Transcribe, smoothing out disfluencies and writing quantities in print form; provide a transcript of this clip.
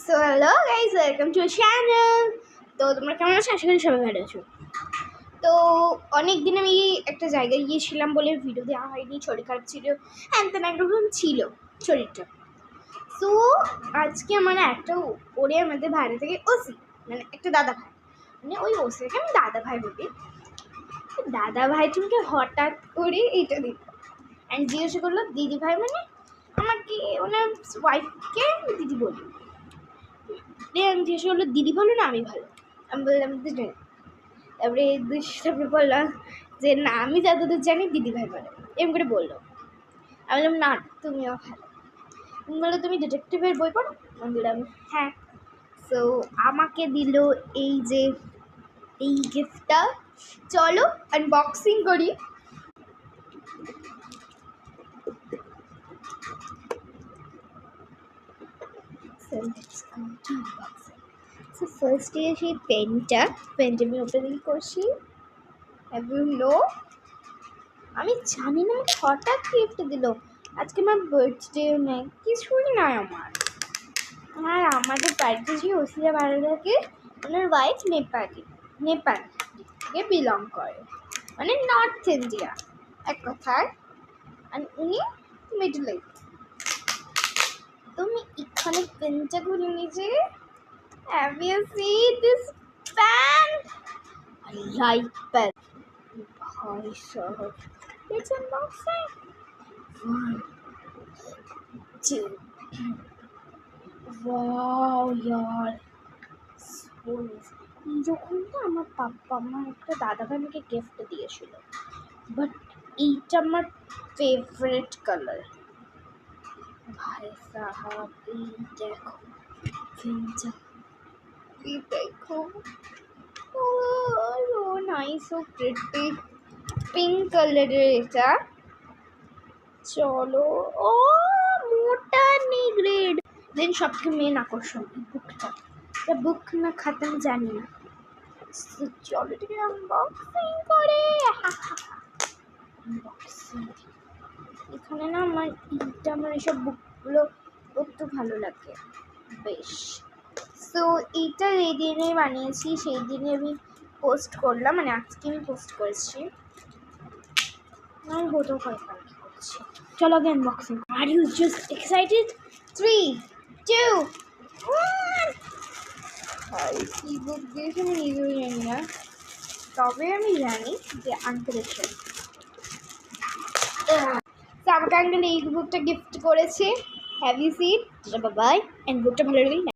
So hello guys, welcome to channel. তো তোমরা কেমন আছো? আশা করি সবাই ভালো আছো। তো অনেক দিন আমি একটা জায়গায় গিয়েছিলাম বলে ভিডিও দেওয়া হয়নি, শরীর খারাপ ছিল, তেন একরকম ছিল শরীরটা। তো আজকে আমার একটা ওরে আমাদের ভাড়া থেকে ওসি, মানে একটা দাদা ভাই, মানে ওই ওসিকে আমি দাদা ভাই বলি। দাদা ভাই তুমি হঠাৎ করে এইটা দিল অ্যান্ড জিজ্ঞাসা করলো দিদি ভাই, মানে আমাকে ওনার ওয়াইফকে দিদি বলি। আমি জিজ্ঞাসা করলো দিদি ভালো না আমি ভালো? আমি বললাম দুজন। তারপরে বললাম যে না, আমি যতদূর জানি দিদি ভাই ভালো, এরকম করে বললো। আমি বললাম না, তুমিও ভালো। বললো তুমি ডিটেকটিভের বই পড়ো? আমি বললাম হ্যাঁ। সো আমাকে দিল এই যে এই গিফটটা, চলো আনবক্সিং করি। সো ফার্স্টে সেই পেনটা আমি ওপেনিং করছি। আমি জানি না আমাকে হঠাৎ গিফট দিল। আজকে আমার বার্থডে নেই, কিছুই নাই আমার। আর আমাদের বাড়িতে যে ওসিরা ভালো থাকে, ওনার ওয়াইফ নেপাল থেকে বিলং করে, মানে নর্থ ইন্ডিয়া এক কথায়। আর উনি মিডল ইস্ট। তুমি এখানে পেনটা খুলে নিজে, have you seen this pen? I like pen. भाई साहब, it's unboxing. 1, 2. Wow, यार so nice. যখন তো আমার একটা দাদা ভাই আমাকে গিফট দিয়েছিল, বাট এইটা আমার ফেভারিট কালার। ভাই সাহাব, এই দেখো পেনটা, এই দেখো, so nice, so pretty, pink কালারের এটা। চলো, ও মোটা নেগ্রেড। দেন সবথেকে মেন আকর্ষণ বুকটা, বুক না খাতে আমি জানি না। চলো এটাকে আনবক্সিং করে। এখানে না আমার এইসব বুকগুলো পড়তে ভালো লাগে বেশ। সো এইটা এই দিনে বানিয়েছি, সেই দিনে আমি পোস্ট করলাম, মানে আজকে আমি পোস্ট করেছি। আমি হতেও কয়েকটা করছি। চলো আগে unboxing. Are you just excited? 3, 2, 1। কি বুক দিয়েছে আমি নিজেও জানি না, তবে আমি জানি যে আঙ্কেল এসে আমাকে আঙ্কেল এই বুকটা গিফট করেছে। Have you seen? Bye. And বুকটা ভালো লাগলে